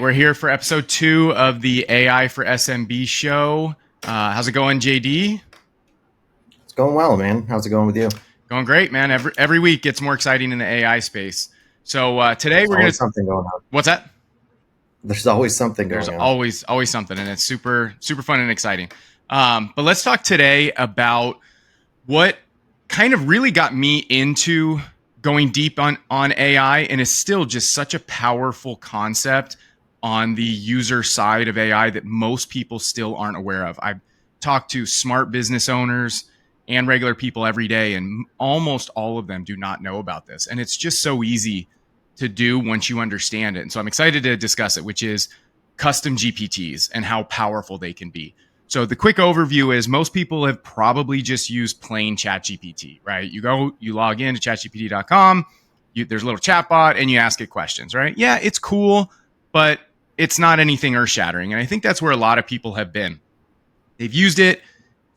We're here for episode 2 of the AI for SMB show. How's it going, JD? It's going well, man. How's it going with you? Going great, man. Every week gets more exciting in the AI space. So today There's we're going always to... something going on. What's that? There's always something There's going on. always something, and it's super fun and exciting. But let's talk today about what kind of really got me into going deep on AI, and is still just such a powerful concept on the user side of AI that most people still aren't aware of. I talk to smart business owners and regular people every day, and almost all of them do not know about this. And it's just so easy to do once you understand it. And so I'm excited to discuss it, which is custom GPTs and how powerful they can be. So the quick overview is most people have probably just used plain ChatGPT, right? You log in to chatgpt.com, there's a little chatbot and you ask it questions, right? Yeah, it's cool, but it's not anything earth shattering. And I think that's where a lot of people have been. They've used it,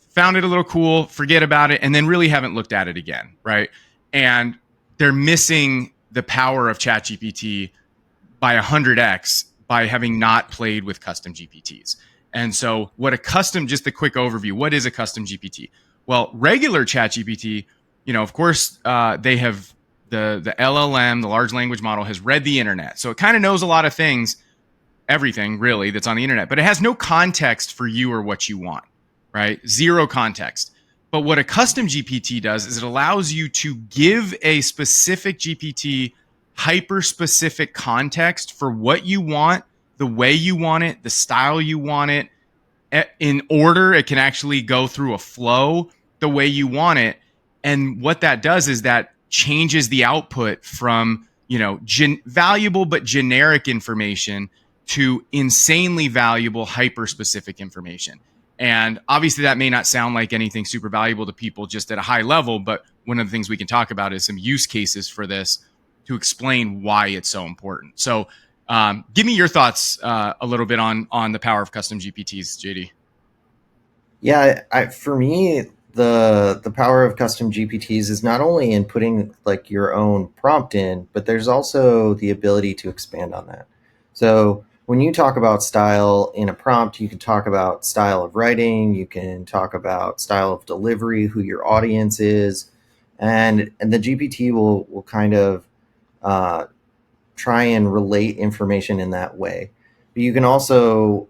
found it a little cool, forget about it, and then really haven't looked at it again, right? And they're missing the power of ChatGPT by 100x by having not played with custom GPTs. And so just a quick overview, what is a custom GPT? Well, regular ChatGPT, of course, they have the LLM, the large language model, has read the internet. So it kind of knows a lot of things, everything really that's on the internet, but it has no context for you or what you want, right? Zero context. But what a custom GPT does is it allows you to give a specific GPT hyper-specific context for what you want, the way you want it, the style you want it, in order. It can actually go through a flow the way you want it. And what that does is that changes the output from, valuable but generic information to insanely valuable hyper-specific information. And obviously that may not sound like anything super valuable to people just at a high level, but one of the things we can talk about is some use cases for this to explain why it's so important. So give me your thoughts a little bit on the power of custom GPTs, JD. Yeah, for me, the power of custom GPTs is not only in putting like your own prompt in, but there's also the ability to expand on that. So when you talk about style in a prompt, you can talk about style of writing, you can talk about style of delivery, who your audience is, and the GPT will kind of try and relate information in that way. But you can also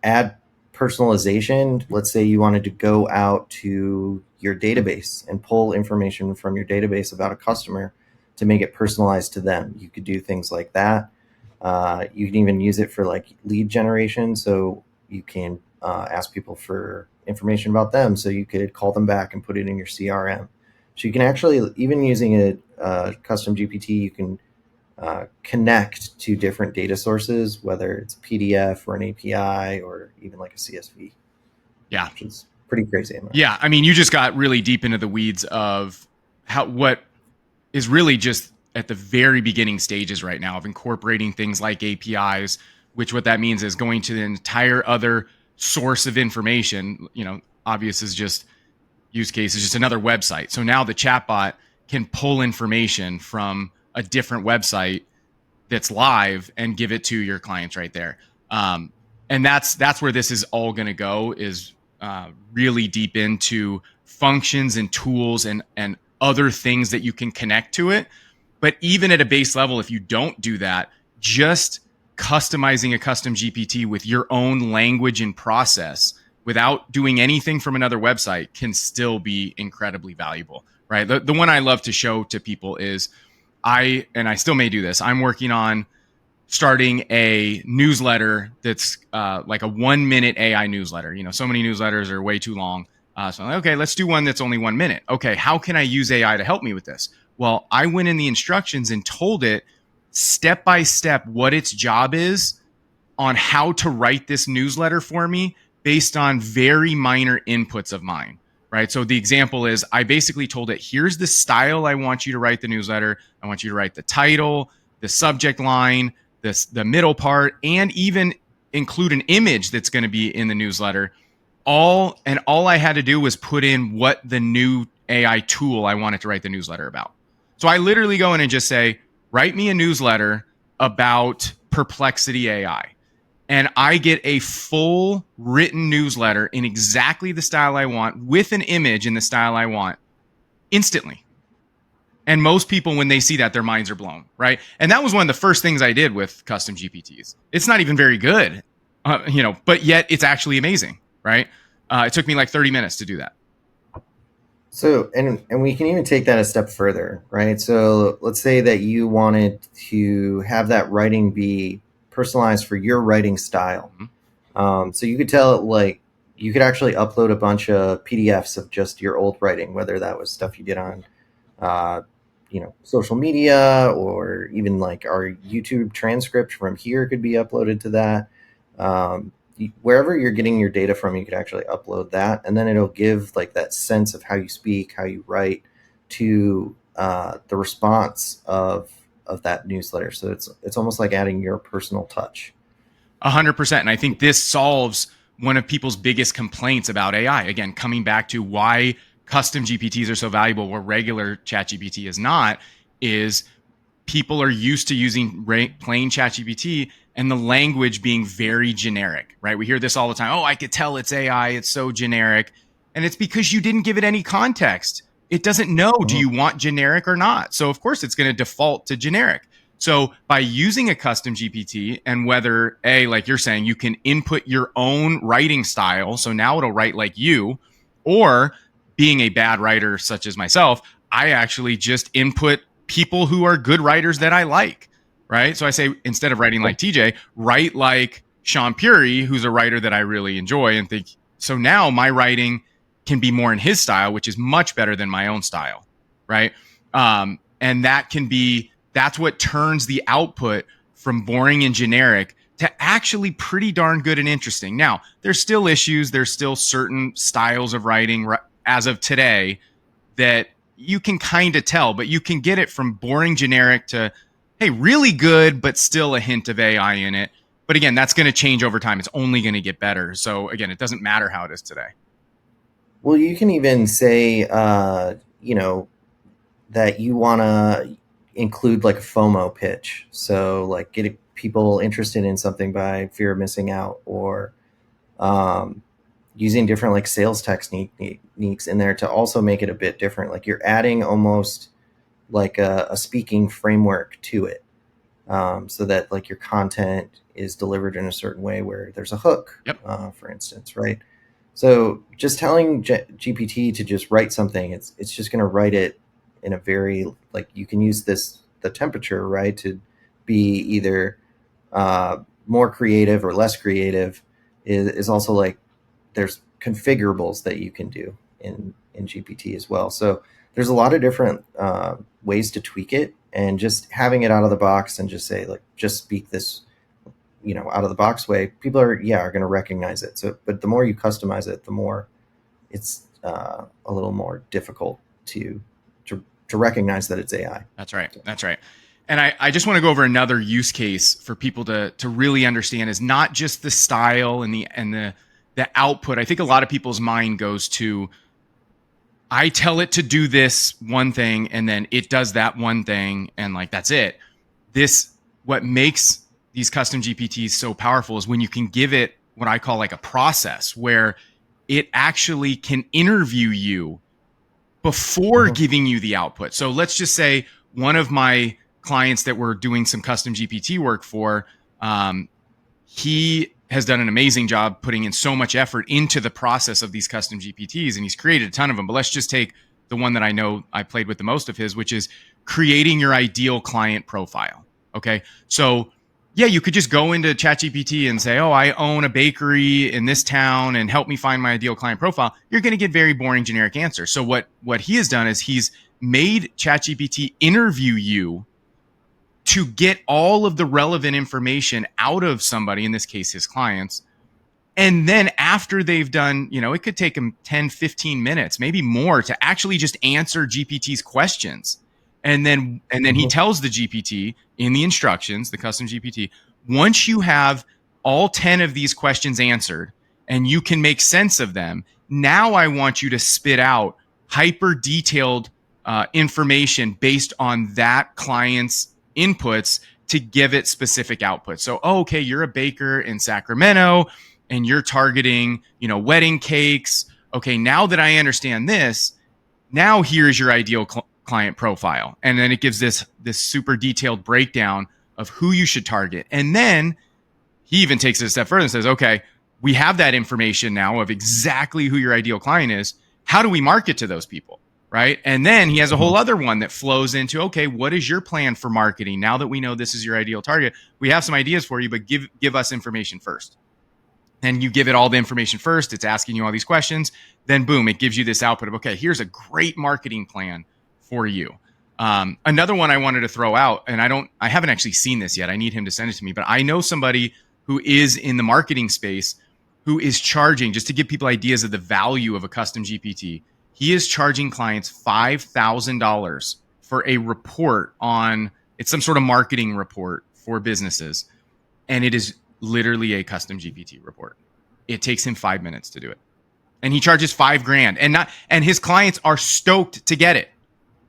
add personalization. Let's say you wanted to go out to your database and pull information from your database about a customer to make it personalized to them. You could do things like that. You can even use it for like lead generation. So you can ask people for information about them. So you could call them back and put it in your CRM. So you can actually, even using a custom GPT, you can connect to different data sources, whether it's a PDF or an API or even like a CSV. Yeah. Which is pretty crazy. Yeah. I mean, you just got really deep into the weeds of what is really just at the very beginning stages right now of incorporating things like APIs, which what that means is going to the entire other source of information. Obvious is just use case is just another website. So now the chatbot can pull information from a different website that's live and give it to your clients right there. And that's where this is all going to go, is really deep into functions and tools and other things that you can connect to it. But even at a base level, if you don't do that, just customizing a custom GPT with your own language and process without doing anything from another website can still be incredibly valuable, right? The one I love to show to people is I still may do this. I'm working on starting a newsletter that's like a 1-minute AI newsletter. So many newsletters are way too long. So I'm like, okay, let's do one that's only 1 minute. Okay, how can I use AI to help me with this? Well, I went in the instructions and told it step by step what its job is on how to write this newsletter for me based on very minor inputs of mine, right? So the example is I basically told it, here's the style I want you to write the newsletter. I want you to write the title, the subject line, the middle part, and even include an image that's going to be in the newsletter. All I had to do was put in what the new AI tool I wanted to write the newsletter about. So I literally go in and just say, write me a newsletter about Perplexity AI. And I get a full written newsletter in exactly the style I want with an image in the style I want instantly. And most people, when they see that, their minds are blown, right? And that was one of the first things I did with custom GPTs. It's not even very good, but yet it's actually amazing, right? It took me like 30 minutes to do that. So, and we can even take that a step further, right? So let's say that you wanted to have that writing be personalized for your writing style. So you could tell it, like, you could actually upload a bunch of PDFs of just your old writing, whether that was stuff you did on, uh, social media, or even like our YouTube transcript from here could be uploaded to that. Wherever you're getting your data from, you could actually upload that, and then it'll give like that sense of how you speak, how you write, to the response of that newsletter. So it's almost like adding your personal touch. 100%. And I think this solves one of people's biggest complaints about AI. Again, coming back to why custom GPTs are so valuable where regular ChatGPT is not, is people are used to using plain ChatGPT and the language being very generic, right? We hear this all the time. Oh, I could tell it's AI. It's so generic. And it's because you didn't give it any context. It doesn't know, do you want generic or not? So of course it's going to default to generic. So by using a custom GPT, and whether like you're saying, you can input your own writing style. So now it'll write like you, or being a bad writer such as myself, I actually just input people who are good writers that I like, right? So I say, instead of writing like TJ, write like Sean Puri, who's a writer that I really enjoy and think. So now my writing can be more in his style, which is much better than my own style, right? And that's what turns the output from boring and generic to actually pretty darn good and interesting. Now, there's still issues. There's still certain styles of writing as of today that you can kind of tell, but you can get it from boring generic to, hey, really good, but still a hint of AI in it. But again, that's going to change over time. It's only going to get better. So again, it doesn't matter how it is today. Well, you can even say, that you want to include like a FOMO pitch. So like getting people interested in something by fear of missing out, or using different like sales techniques in there to also make it a bit different. Like you're adding almost like a speaking framework to it, so that like your content is delivered in a certain way where there's a hook, Yep. For instance, right? So just telling GPT to just write something, it's just going to write it in a very, like, you can use the temperature, right, to be either more creative or less creative. Is also like, there's configurables that you can do in GPT as well. So there's a lot of different ways to tweak it, and just having it out of the box and just say, like, just speak this, out of the box way, people are going to recognize it. So, but the more you customize it, the more it's a little more difficult to recognize that it's AI. That's right. That's right. And I just want to go over another use case for people to really understand, is not just the style and the output. I think a lot of people's mind goes to, I tell it to do this one thing and then it does that one thing and like that's it. What makes these custom GPTs so powerful is when you can give it what I call like a process, where it actually can interview you before giving you the output. So let's just say one of my clients that we're doing some custom GPT work for, he has done an amazing job putting in so much effort into the process of these custom GPTs, and he's created a ton of them. But let's just take the one that I know I played with the most of his, which is creating your ideal client profile. Okay. So yeah, you could just go into ChatGPT and say, oh, I own a bakery in this town and help me find my ideal client profile. You're going to get very boring, generic answers. So what he has done is he's made ChatGPT interview you to get all of the relevant information out of somebody, in this case, his clients. And then after they've done, it could take them 10, 15 minutes, maybe more, to actually just answer GPT's questions. And then he tells the GPT in the instructions, the custom GPT, once you have all 10 of these questions answered and you can make sense of them, now I want you to spit out hyper detailed information based on that client's inputs to give it specific output. So, oh, okay, you're a baker in Sacramento and you're targeting, wedding cakes. Okay, now that I understand this, now here's your ideal client profile. And then it gives this super detailed breakdown of who you should target. And then he even takes it a step further and says, okay, we have that information now of exactly who your ideal client is. How do we market to those people? Right. And then he has a whole other one that flows into, okay, what is your plan for marketing? Now that we know this is your ideal target, we have some ideas for you, but give us information first. And you give it all the information first. It's asking you all these questions. Then boom, it gives you this output of, okay, here's a great marketing plan for you. Another one I wanted to throw out, and I haven't actually seen this yet. I need him to send it to me, but I know somebody who is in the marketing space who is charging, just to give people ideas of the value of a custom GPT, he is charging clients $5,000 for a report on, it's some sort of marketing report for businesses. And it is literally a custom GPT report. It takes him 5 minutes to do it. And he charges $5,000 and his clients are stoked to get it.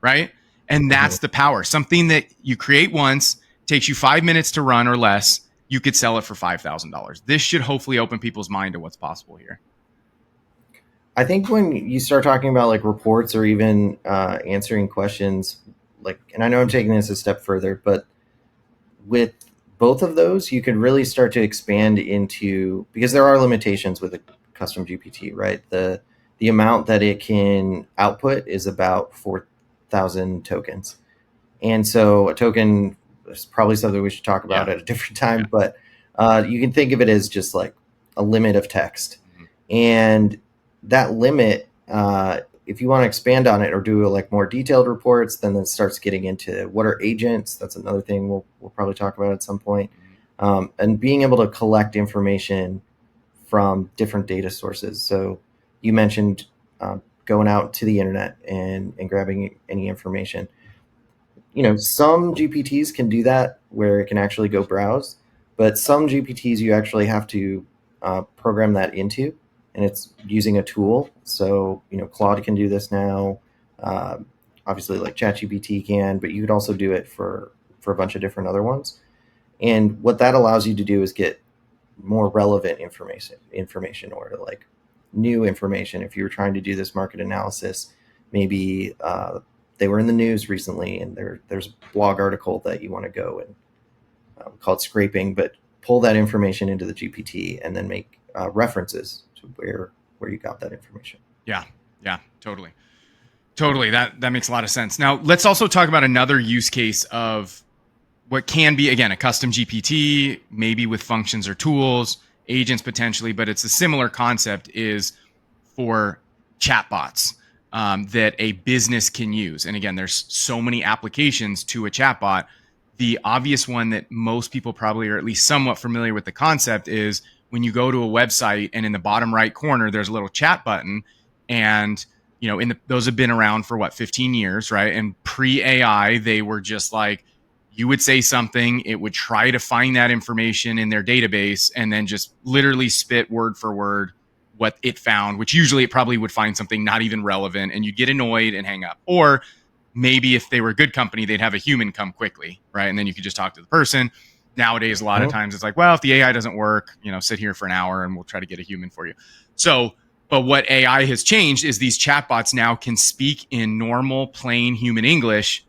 Right. And that's the power. Something that you create once, takes you 5 minutes to run or less, you could sell it for $5,000. This should hopefully open people's mind to what's possible here. I think when you start talking about like reports or even answering questions, like, and I know I'm taking this a step further, but with both of those, you could really start to expand into, because there are limitations with a custom GPT, right? The amount that it can output is about 4,000 tokens. And so a token is probably something we should talk about at a different time, but you can think of it as just like a limit of text. And that limit, if you want to expand on it or do like more detailed reports, then it starts getting into what are agents. That's another thing we'll probably talk about at some point. And being able to collect information from different data sources. So you mentioned going out to the internet and grabbing any information. Some GPTs can do that where it can actually go browse, but some GPTs you actually have to program that into, and it's using a tool. So, Claude can do this now. Obviously, like ChatGPT can, but you could also do it for a bunch of different other ones. And what that allows you to do is get more relevant information or like new information. If you're trying to do this market analysis, maybe they were in the news recently and there's a blog article that you want to go and call it scraping, but pull that information into the GPT and then make references to where you got that information. Yeah, totally. That makes a lot of sense. Now let's also talk about another use case of what can be, again, a custom GPT, maybe with functions or tools, agents potentially, but it's a similar concept, is for chatbots that a business can use. And again, there's so many applications to a chatbot. The obvious one that most people probably are at least somewhat familiar with the concept is when you go to a website and in the bottom right corner, there's a little chat button. And, those have been around for 15 years, right? And pre-AI, they were just like, you would say something, it would try to find that information in their database and then just literally spit word for word what it found, which usually it probably would find something not even relevant and you'd get annoyed and hang up. Or maybe if they were a good company, they'd have a human come quickly, right? And then you could just talk to the person. Nowadays, a lot of times it's like, well, if the AI doesn't work, sit here for an hour and we'll try to get a human for you. So, but what AI has changed is these chatbots now can speak in normal, plain human English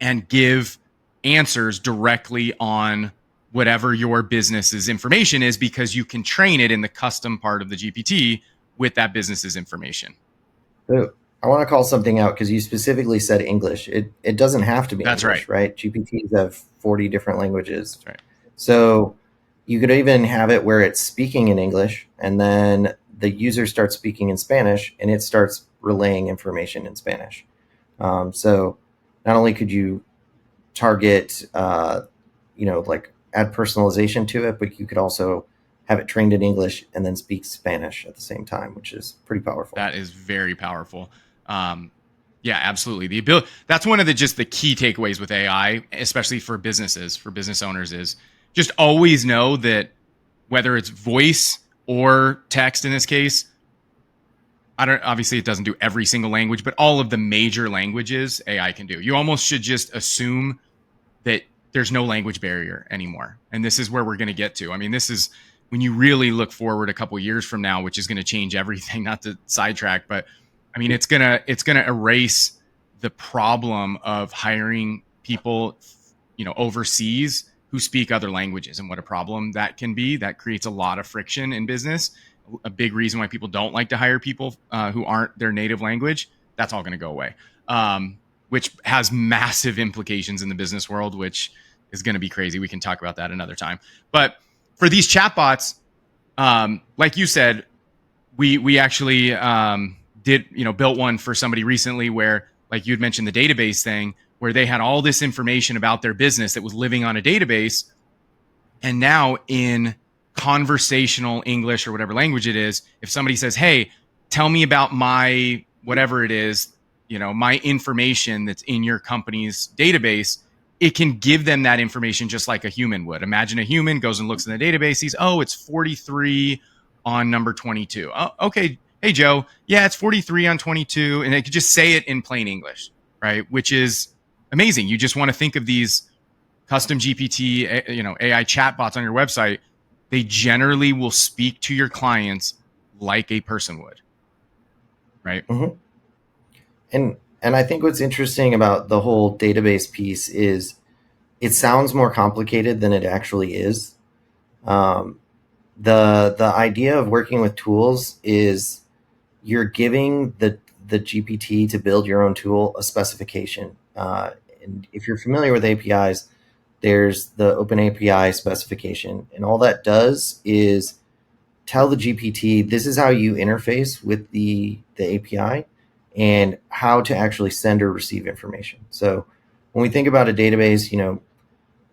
and give answers directly on whatever your business's information is, because you can train it in the custom part of the GPT with that business's information. So I want to call something out because you specifically said English. It doesn't have to be That's English, right? GPTs have 40 different languages. That's right. So you could even have it where it's speaking in English and then the user starts speaking in Spanish and it starts relaying information in Spanish. So not only could you target, like add personalization to it, but you could also have it trained in English and then speak Spanish at the same time, which is pretty powerful. That is very powerful. Yeah, absolutely. The ability, that's one of the key takeaways with AI, especially for businesses, for business owners, is just always know that whether it's voice or text in this case, obviously it doesn't do every single language, but all of the major languages AI can do. You almost should just assume that there's no language barrier anymore. And this is where we're going to get to. I mean, this is when you really look forward a couple years from now, which is going to change everything, not to sidetrack, but I mean, it's going to erase the problem of hiring people, overseas who speak other languages, and what a problem that can be. That creates a lot of friction in business. A big reason why people don't like to hire people who aren't their native language. That's all going to go away, which has massive implications in the business world, which is going to be crazy. We can talk about that another time. But for these chatbots, like you said, we actually built one for somebody recently where, like you'd mentioned, the database thing, where they had all this information about their business that was living on a database. And now in conversational English or whatever language it is, if somebody says, hey, tell me about my whatever it is, my information that's in your company's database, it can give them that information just like a human would. Imagine a human goes and looks in the database, sees, oh, it's 43 on number 22. Oh, okay. Hey, Joe. Yeah, it's 43 on 22. And they could just say it in plain English, right? Which is amazing. You just want to think of these custom GPT, AI chatbots on your website. They generally will speak to your clients like a person would, right? Mm-hmm. And I think what's interesting about the whole database piece is it sounds more complicated than it actually is. The idea of working with tools is you're giving the GPT to build your own tool a specification. And if you're familiar with APIs, there's the Open API specification, and all that does is tell the GPT this is how you interface with the API and how to actually send or receive information. So when we think about a database,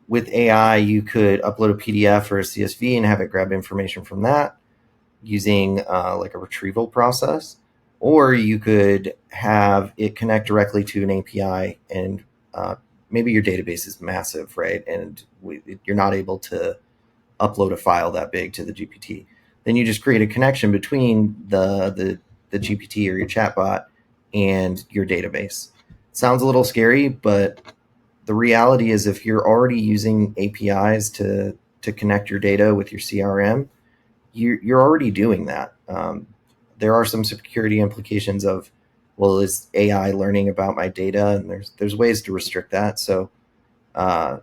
with AI, you could upload a PDF or a CSV and have it grab information from that using like a retrieval process, or you could have it connect directly to an API, and maybe your database is massive, right? And you're not able to upload a file that big to the GPT. Then you just create a connection between the GPT or your chatbot and your database. Sounds a little scary, but the reality is if you're already using APIs to connect your data with your CRM, you're already doing that. There are some security implications of, well, is AI learning about my data? And there's ways to restrict that. So I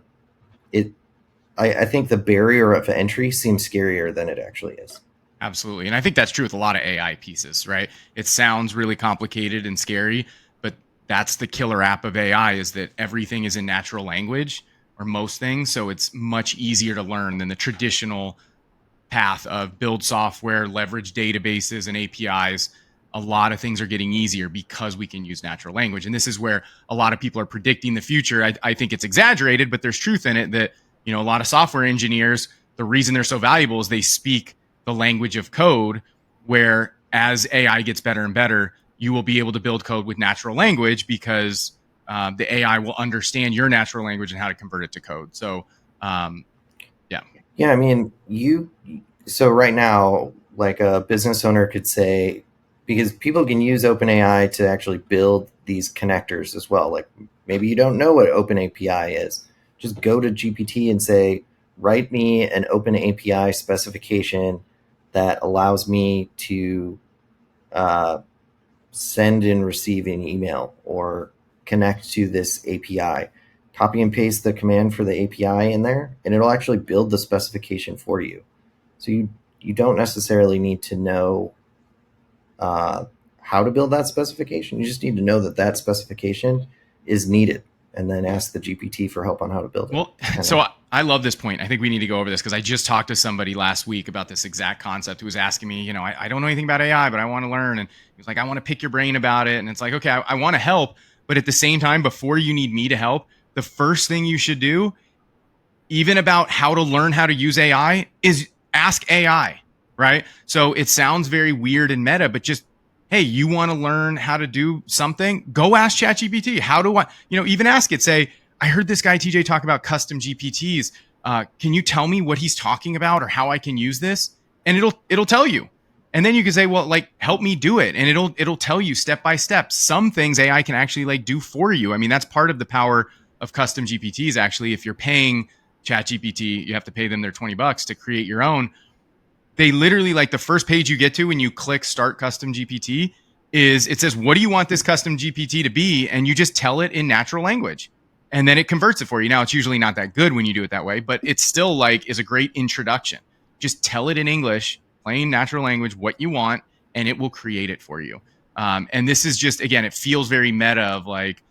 think the barrier of entry seems scarier than it actually is. Absolutely. And I think that's true with a lot of AI pieces, right? It sounds really complicated and scary, but that's the killer app of AI, is that everything is in natural language, or most things. So it's much easier to learn than the traditional path of build software, leverage databases and APIs. A lot of things are getting easier because we can use natural language. And this is where a lot of people are predicting the future. I think it's exaggerated, but there's truth in it that, a lot of software engineers, the reason they're so valuable is they speak the language of code, where as AI gets better and better, you will be able to build code with natural language because the AI will understand your natural language and how to convert it to code. So, yeah. Yeah, I mean, so right now, like a business owner could say, because people can use OpenAI to actually build these connectors as well. Like maybe you don't know what OpenAPI is. Just go to GPT and say, write me an OpenAPI specification that allows me to send and receive an email or connect to this API. Copy and paste the command for the API in there, and it'll actually build the specification for you. So you don't necessarily need to know how to build that specification. You just need to know that specification is needed, and then ask the GPT for help on how to build it. Well, so I love this point. I think we need to go over this because I just talked to somebody last week about this exact concept who was asking me, I don't know anything about AI, but I want to learn. And he was like, I want to pick your brain about it. And it's like, okay, I want to help. But at the same time, before you need me to help, the first thing you should do, even about how to learn how to use AI, is ask AI, right? So it sounds very weird and meta, but just, hey, you want to learn how to do something? Go ask ChatGPT. How do I, even ask it, say, I heard this guy TJ talk about custom GPTs. Can you tell me what he's talking about or how I can use this? And it'll tell you. And then you can say, well, like, help me do it. And it'll tell you step by step. Some things AI can actually like do for you. I mean, that's part of the power of custom GPTs. Actually, if you're paying ChatGPT, you have to pay them their $20 to create your own. They literally, like, the first page you get to when you click start custom GPT is, it says, what do you want this custom GPT to be? And you just tell it in natural language, and then it converts it for you. Now, it's usually not that good when you do it that way, but it's still like is a great introduction. Just tell it in English, plain natural language, what you want, and it will create it for you. And this is just, again, it feels very meta of like,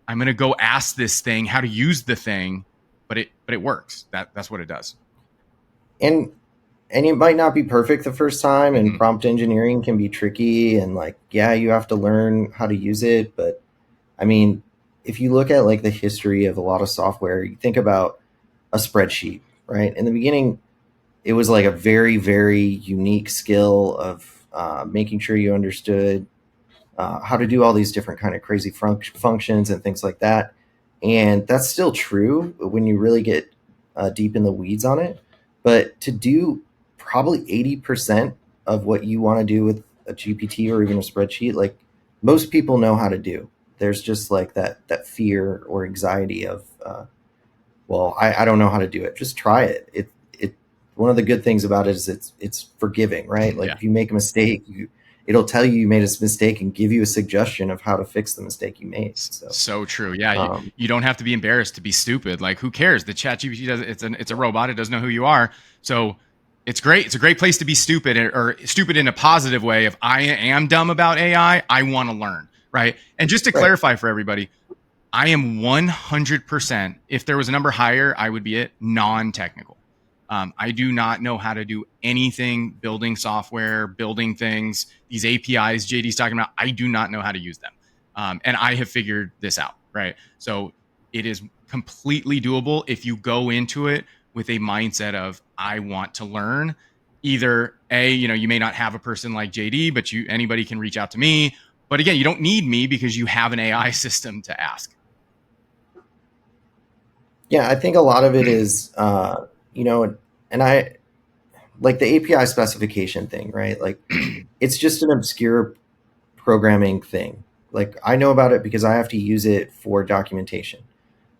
I'm going to go ask this thing how to use the thing, but it works. That's what it does. And it might not be perfect the first time, and Mm-hmm. prompt engineering can be tricky, and like, yeah, you have to learn how to use it. But I mean, if you look at like the history of a lot of software, you think about a spreadsheet, right? In the beginning, it was like a very, very unique skill of making sure you understood how to do all these different kind of crazy functions and things like that. And that's still true when you really get deep in the weeds on it. But to do probably 80% of what you want to do with a GPT or even a spreadsheet, like most people know how to do. There's just like that fear or anxiety of, well, I don't know how to do it. Just try it. It one of the good things about it is it's forgiving, right? Like Yeah. if you make a mistake, it'll tell you made a mistake and give you a suggestion of how to fix the mistake you made. So true. Yeah, Um, you don't have to be embarrassed to be stupid. Like, who cares? The ChatGPT does. It's a robot. It doesn't know who you are. So it's great. It's a great place to be stupid, or stupid in a positive way. If I am dumb about AI, I want to learn, right? And just to right. clarify for everybody, I am 100%. If there was a number higher, I would be it non-technical. I do not know how to do anything building software, building things. These APIs JD's talking about, I do not know how to use them. And I have figured this out, right? So it is completely doable if you go into it with a mindset of, I want to learn. Either you may not have a person like JD, but anybody can reach out to me. But again, you don't need me because you have an AI system to ask. Yeah, I think a lot of it is, and I like the API specification thing, right? Like it's just an obscure programming thing. Like I know about it because I have to use it for documentation.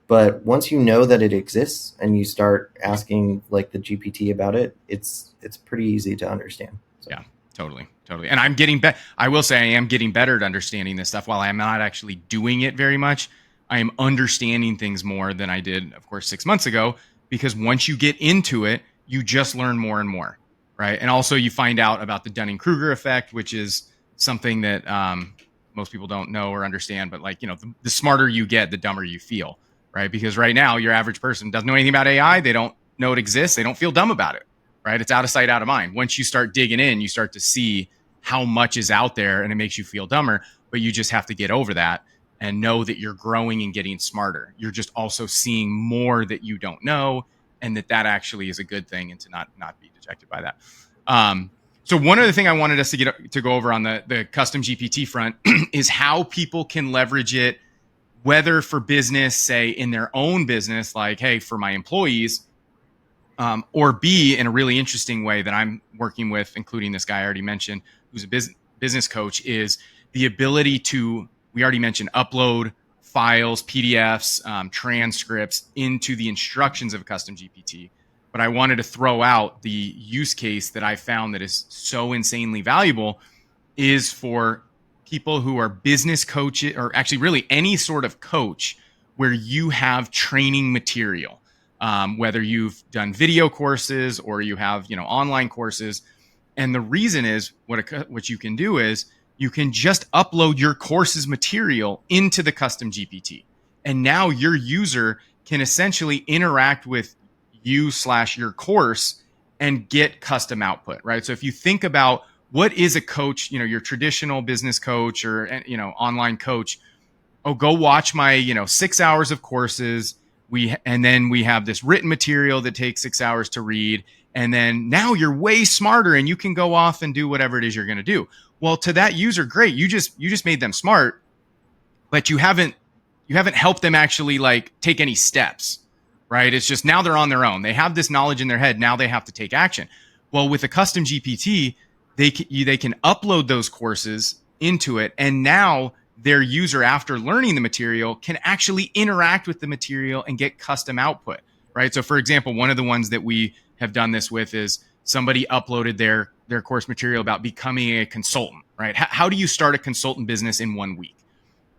But once you know that it exists and you start asking like the GPT about it, it's pretty easy to understand. So. Yeah, totally. And I'm getting better. I will say I am getting better at understanding this stuff. While I'm not actually doing it very much, I am understanding things more than I did, of course, 6 months ago. Because once you get into it, you just learn more and more, right? And also you find out about the Dunning-Kruger effect, which is something that most people don't know or understand. But like, the smarter you get, the dumber you feel, right? Because right now, your average person doesn't know anything about AI. They don't know it exists. They don't feel dumb about it, right? It's out of sight, out of mind. Once you start digging in, you start to see how much is out there, and it makes you feel dumber, but you just have to get over that and know that you're growing and getting smarter. You're just also seeing more that you don't know, and that actually is a good thing, and to not be dejected by that. So one other thing I wanted us to go over on the custom GPT front is how people can leverage it, whether for business, say in their own business, like, hey, for my employees, or B, in a really interesting way that I'm working with, including this guy I already mentioned, who's a business coach, is the ability to, we already mentioned, upload files, PDFs, transcripts into the instructions of a custom GPT. But I wanted to throw out the use case that I found that is so insanely valuable is for people who are business coaches, or actually really any sort of coach where you have training material. Whether you've done video courses or you have online courses. And the reason is what you can do is you can just upload your course's material into the custom GPT. And now your user can essentially interact with you/your course and get custom output, right? So if you think about what is a coach, your traditional business coach or online coach, oh, go watch my 6 hours of courses. And then we have this written material that takes 6 hours to read, and then now you're way smarter and you can go off and do whatever it is you're going to do. Well, to that user, great, you just made them smart, but you haven't helped them actually like take any steps, right? It's just now they're on their own. They have this knowledge in their head, now they have to take action. Well, with a custom GPT, they can upload those courses into it, and now their user, after learning the material, can actually interact with the material and get custom output, right? So for example, one of the ones that we have done this with is somebody uploaded their course material about becoming a consultant, right? How do you start a consultant business in 1 week?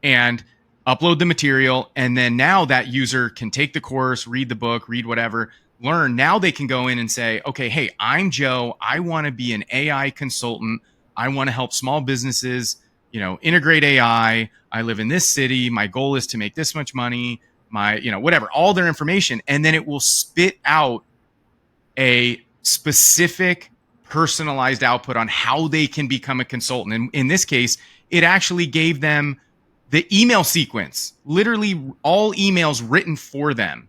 And upload the material. And then now that user can take the course, read the book, read whatever, learn. Now they can go in and say, okay, hey, I'm Joe. I want to be an AI consultant. I want to help small businesses, integrate AI. I live in this city. My goal is to make this much money, whatever, all their information. And then it will spit out a specific personalized output on how they can become a consultant. And in this case, it actually gave them the email sequence, literally all emails written for them.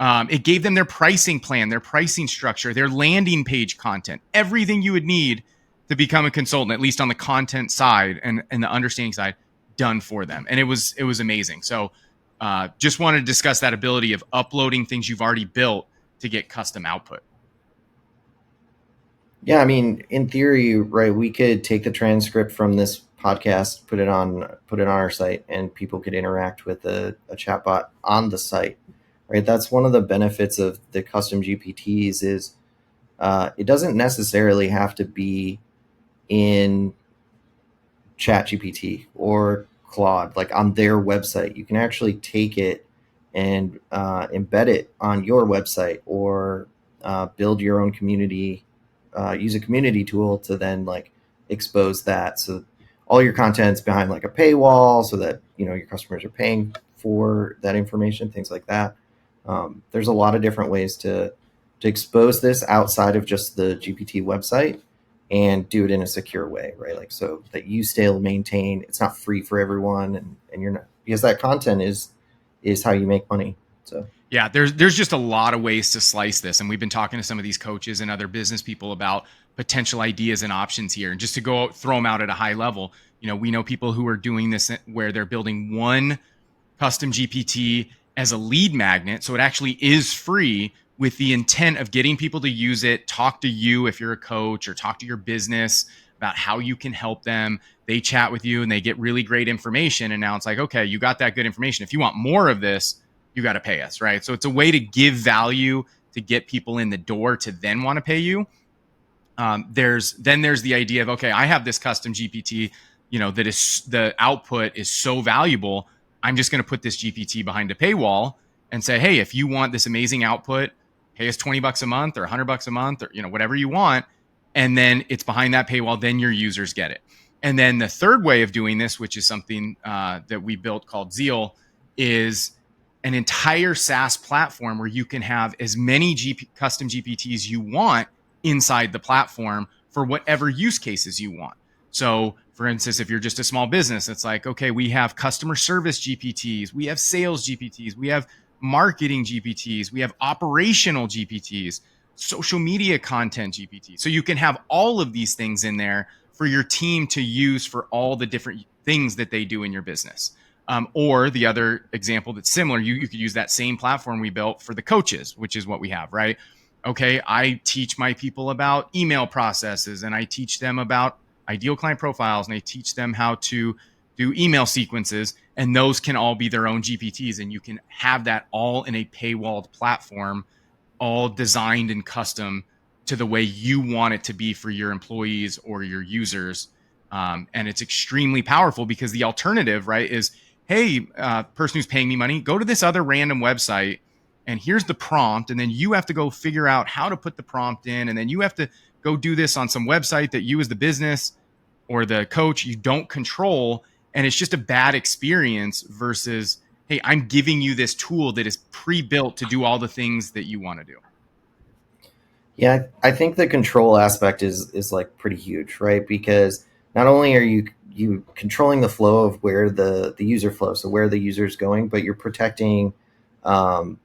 It gave them their pricing plan, their pricing structure, their landing page content, everything you would need to become a consultant, at least on the content side and the understanding side, done for them. And it was amazing. So just wanted to discuss that ability of uploading things you've already built to get custom output. Yeah, I mean, in theory, right, we could take the transcript from this podcast, put it on our site, and people could interact with a chatbot on the site, right? That's one of the benefits of the custom GPTs is it doesn't necessarily have to be in ChatGPT or Claude, like on their website. You can actually take it and embed it on your website, or build your own community, use a community tool to then like expose that. So all your content's behind like a paywall, so that your customers are paying for that information, things like that. There's a lot of different ways to expose this outside of just the GPT website, and do it in a secure way, right? Like, so that you still maintain, it's not free for everyone, and you're not, because that content is how you make money. So yeah, there's just a lot of ways to slice this, and we've been talking to some of these coaches and other business people about potential ideas and options here. And just to go throw them out at a high level, we know people who are doing this where they're building one custom GPT as a lead magnet, so it actually is free, with the intent of getting people to use it, talk to you if you're a coach, or talk to your business about how you can help them. They chat with you and they get really great information. And now it's like, okay, you got that good information. If you want more of this, you got to pay us, right? So it's a way to give value to get people in the door to then want to pay you. There's the idea of, okay, I have this custom GPT, that is, the output is so valuable, I'm just going to put this GPT behind a paywall and say, hey, if you want this amazing output, pay us $20 a month or $100 a month, or whatever you want, and then it's behind that paywall. Then your users get it. And then the third way of doing this, which is something that we built called Zeal, is an entire SaaS platform where you can have as many custom GPTs you want inside the platform for whatever use cases you want. So for instance, if you're just a small business, it's like, okay, we have customer service GPTs, we have sales GPTs, we have marketing GPTs, we have operational GPTs, social media content GPTs. So you can have all of these things in there for your team to use for all the different things that they do in your business. Or the other example that's similar, you could use that same platform we built for the coaches, which is what we have, right? Okay, I teach my people about email processes, and I teach them about ideal client profiles, and I teach them how to do email sequences, and those can all be their own GPTs, and you can have that all in a paywalled platform, all designed and custom to the way you want it to be for your employees or your users. And it's extremely powerful, because the alternative, right, is, hey, person who's paying me money, go to this other random website, and here's the prompt, and then you have to go figure out how to put the prompt in, and then you have to go do this on some website that you as the business or the coach, you don't control, and it's just a bad experience versus, hey, I'm giving you this tool that is pre-built to do all the things that you want to do. yeah, I think the control aspect is like pretty huge, right? Because not only are you controlling the flow of where the user flows, so where the user is going, but you're protecting um,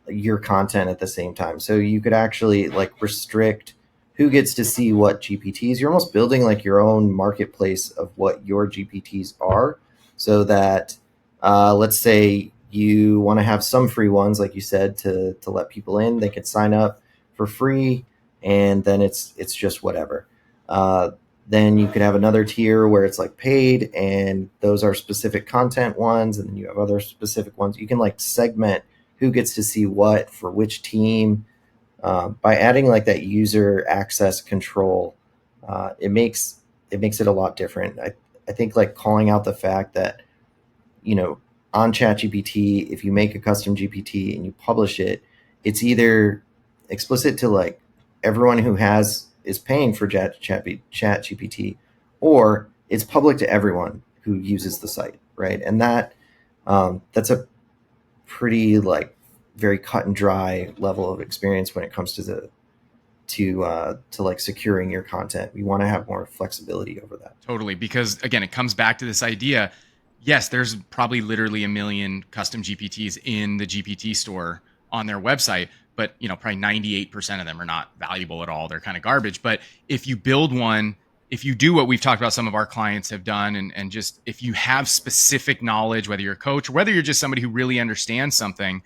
your content at the same time. So you could actually like restrict who gets to see what GPTs. You're almost building like your own marketplace of what your GPTs are, so that let's say you want to have some free ones, like you said, to let people in. They can sign up for free, and then it's just whatever. Then you could have another tier where it's like paid, and those are specific content ones, and then you have other specific ones. You can like segment who gets to see what for which team by adding like that user access control. It makes it a lot different. I think like calling out the fact that, you know, on ChatGPT, if you make a custom GPT and you publish it, it's explicit to like everyone who has is paying for ChatGPT, or it's public to everyone who uses the site, right? And that's a pretty like very cut and dry level of experience when it comes to to like securing your content. We want to have more flexibility over that. Totally. Because again, it comes back to this idea. Yes, there's probably literally a million custom GPTs in the GPT store on their website, but probably 98% of them are not valuable at all. They're kind of garbage. But if you build one, if you do what we've talked about, some of our clients have done, and just if you have specific knowledge, whether you're a coach or whether you're just somebody who really understands something,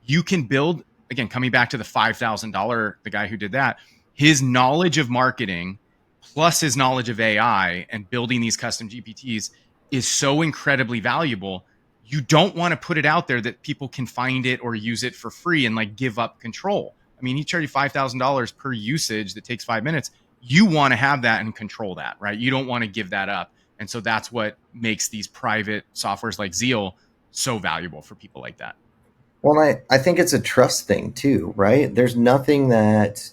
you can build, again, coming back to the $5,000, the guy who did that, his knowledge of marketing plus his knowledge of AI and building these custom GPTs is so incredibly valuable. You don't want to put it out there that people can find it or use it for free and like give up control. I mean, he charged you $5,000 per usage that takes 5 minutes. You want to have that and control that, right? You don't want to give that up. And so that's what makes these private softwares like Zeal so valuable for people like that. Well, I think it's a trust thing too, right? There's nothing that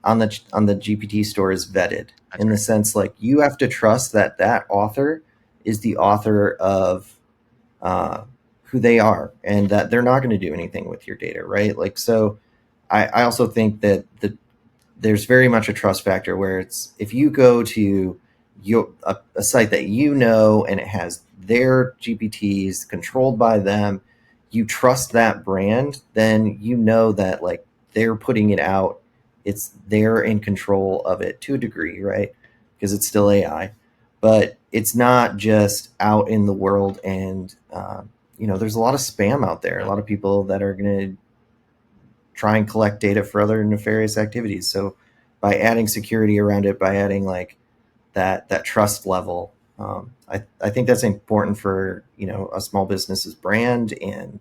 on the GPT store is vetted That's in the right. sense like you have to trust that that author is the author of uh, who they are, and that they're not going to do anything with your data, right? Like, so I also think that there's very much a trust factor where it's if you go to a site that you know and it has their GPTs controlled by them, you trust that brand, then you know that like they're putting it out, they're in control of it to a degree, right? Because it's still AI, but it's not just out in the world. And there's a lot of spam out there, a lot of people that are going to try and collect data for other nefarious activities. So by adding security around it, by adding like that trust level, I think that's important for a small business's brand and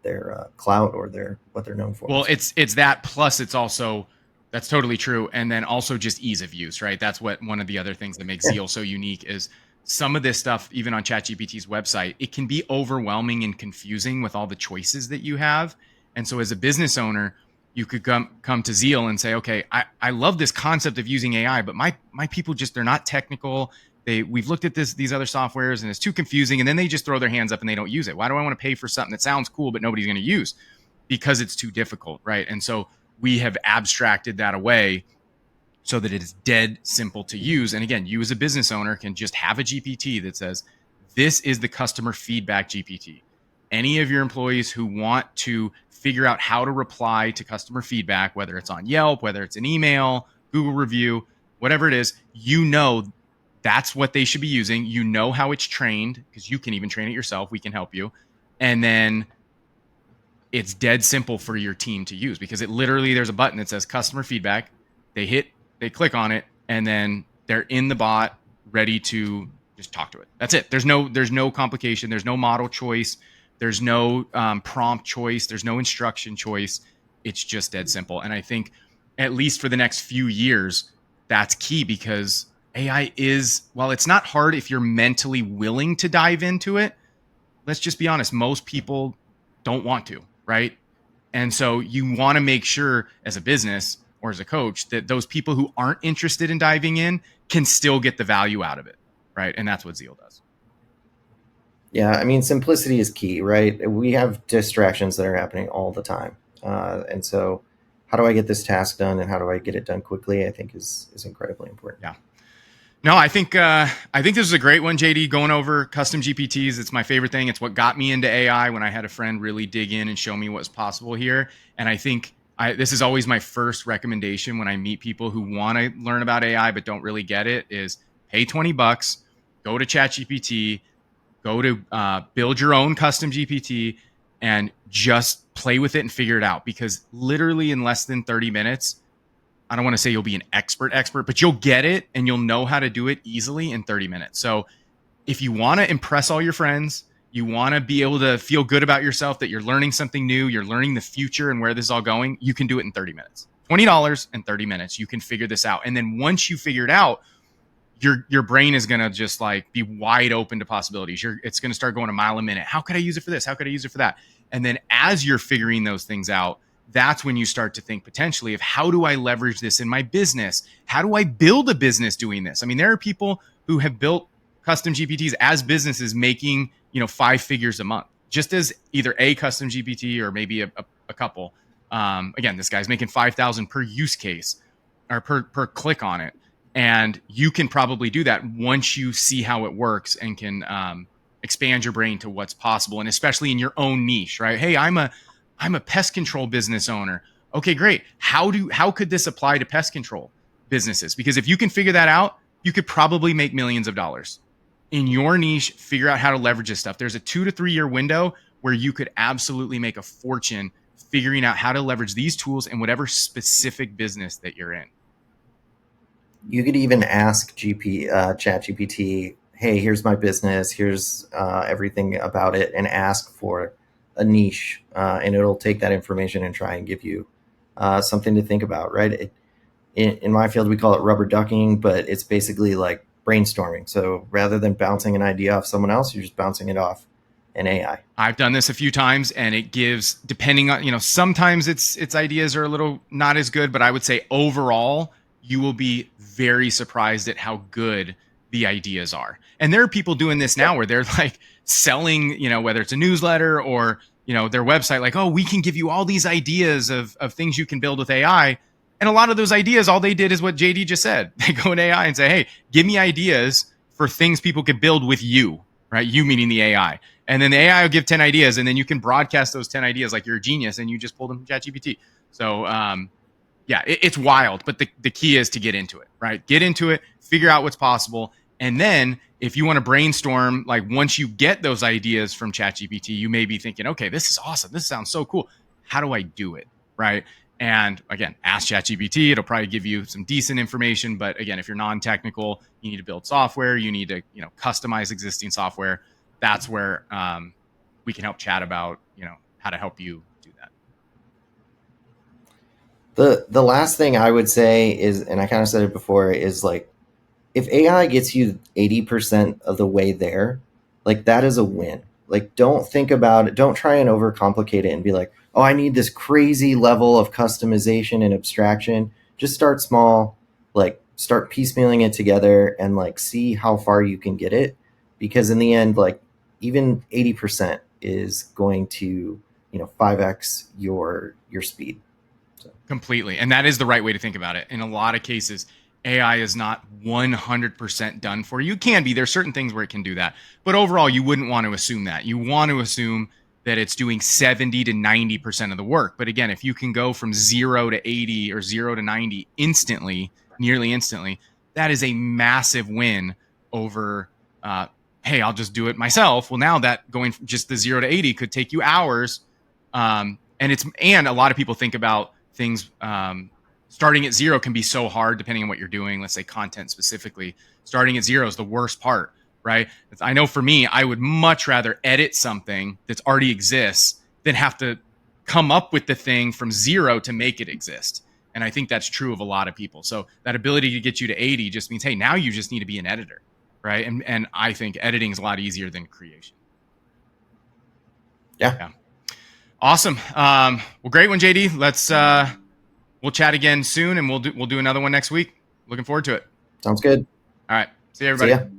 their clout or their what they're known for. Well, it's that plus it's also that's totally true, and then also just ease of use, right? That's what one of the other things that makes Yeah. Zeal so unique is some of this stuff, even on ChatGPT's website, it can be overwhelming and confusing with all the choices that you have. And so, as a business owner, you could come to Zeal and say, okay, I love this concept of using AI, but my people just they're not technical. We've looked at these other softwares and it's too confusing, and then they just throw their hands up and they don't use it. Why do I want to pay for something that sounds cool but nobody's going to use? Because it's too difficult, right? And so we have abstracted that away so that it is dead simple to use. And again, you as a business owner can just have a GPT that says, this is the customer feedback GPT. Any of your employees who want to figure out how to reply to customer feedback, whether it's on Yelp, whether it's an email, Google review, whatever it is, that's what they should be using. You know how it's trained because you can even train it yourself. We can help you. And then it's dead simple for your team to use because it literally there's a button that says customer feedback. They click on it, and then they're in the bot ready to just talk to it. That's it. There's no complication. There's no model choice. There's no prompt choice. There's no instruction choice. It's just dead simple. And I think at least for the next few years, that's key because AI is, while it's not hard if you're mentally willing to dive into it, let's just be honest, most people don't want to, right? And so you want to make sure as a business or as a coach that those people who aren't interested in diving in can still get the value out of it, right? And that's what Zeal does. Yeah, I mean, simplicity is key, right? We have distractions that are happening all the time, and so how do I get this task done, and how do I get it done quickly? I think is incredibly important. Yeah. No, I think this is a great one, JD. Going over custom GPTs, it's my favorite thing. It's what got me into AI when I had a friend really dig in and show me what's possible here. And I think this is always my first recommendation when I meet people who want to learn about AI but don't really get it. Is pay $20, go to ChatGPT, go to build your own custom GPT, and just play with it and figure it out. Because literally in less than 30 minutes, I don't want to say you'll be an expert, but you'll get it and you'll know how to do it easily in 30 minutes. So if you want to impress all your friends, you want to be able to feel good about yourself that you're learning something new, you're learning the future and where this is all going, you can do it in 30 minutes. $20 in 30 minutes. You can figure this out. And then once you figure it out, your brain is going to just like be wide open to possibilities. It's going to start going a mile a minute. How could I use it for this? How could I use it for that? And then as you're figuring those things out, that's when you start to think potentially of how do I leverage this in my business? How do I build a business doing this? I mean, there are people who have built custom GPTs as businesses making, 5 figures a month, just as either a custom GPT or maybe a couple. Again, this guy's making 5,000 per use case or per click on it. And you can probably do that once you see how it works and can expand your brain to what's possible. And especially in your own niche, right? Hey, I'm a pest control business owner. Okay, great. How could this apply to pest control businesses? Because if you can figure that out, you could probably make millions of dollars in your niche. Figure out how to leverage this stuff. There's a 2 to 3 year window where you could absolutely make a fortune figuring out how to leverage these tools in whatever specific business that you're in. You could even ask ChatGPT, hey, here's my business, here's everything about it, and ask for a niche, and it'll take that information and try and give you something to think about, right? In my field, we call it rubber ducking, but it's basically like brainstorming. So rather than bouncing an idea off someone else, you're just bouncing it off an AI. I've done this a few times, and it gives, depending on, sometimes its ideas are a little not as good, but I would say overall, you will be very surprised at how good the ideas are. And there are people doing this now where they're like selling, whether it's a newsletter or, their website, like, oh, we can give you all these ideas of things you can build with AI. And a lot of those ideas, all they did is what JD just said. They go in AI and say, hey, give me ideas for things people could build with you, right? You meaning the AI. And then the AI will give 10 ideas, and then you can broadcast those 10 ideas like you're a genius and you just pulled them from ChatGPT. So, yeah, it's wild, but the key is to get into it, right? Get into it, figure out what's possible. And then if you want to brainstorm, like once you get those ideas from ChatGPT, you may be thinking, okay, this is awesome. This sounds so cool. How do I do it, right? And again, ask ChatGPT. It'll probably give you some decent information. But again, if you're non-technical, you need to build software. You need to, customize existing software. That's where we can help chat about, how to help you do that. The last thing I would say is, and I kind of said it before, is like, if AI gets you 80% of the way there, like that is a win. Like, don't think about it. Don't try and overcomplicate it and be like, oh, I need this crazy level of customization and abstraction. Just start small, like start piecemealing it together and like see how far you can get it. Because in the end, like even 80% is going to, 5x your speed. So. Completely. And that is the right way to think about it. In a lot of cases, AI is not 100% done for you. It can be. There's certain things where it can do that. But overall, you wouldn't want to assume that. You want to assume that it's doing 70 to 90% of the work. But again, if you can go from 0 to 80 or 0 to 90 instantly, nearly instantly, that is a massive win over, hey, I'll just do it myself. Well, now that going from just the 0 to 80 could take you hours. And a lot of people think about things, starting at 0 can be so hard depending on what you're doing. Let's say content specifically. Starting at 0 is the worst part, right? I know for me, I would much rather edit something that's already exists than have to come up with the thing from 0 to make it exist. And I think that's true of a lot of people. So that ability to get you to 80 just means, hey, now you just need to be an editor, right? And I think editing is a lot easier than creation. Yeah. Awesome. Well, great one, JD. We'll chat again soon, and we'll do another one next week. Looking forward to it. Sounds good. All right. See you, everybody. See ya.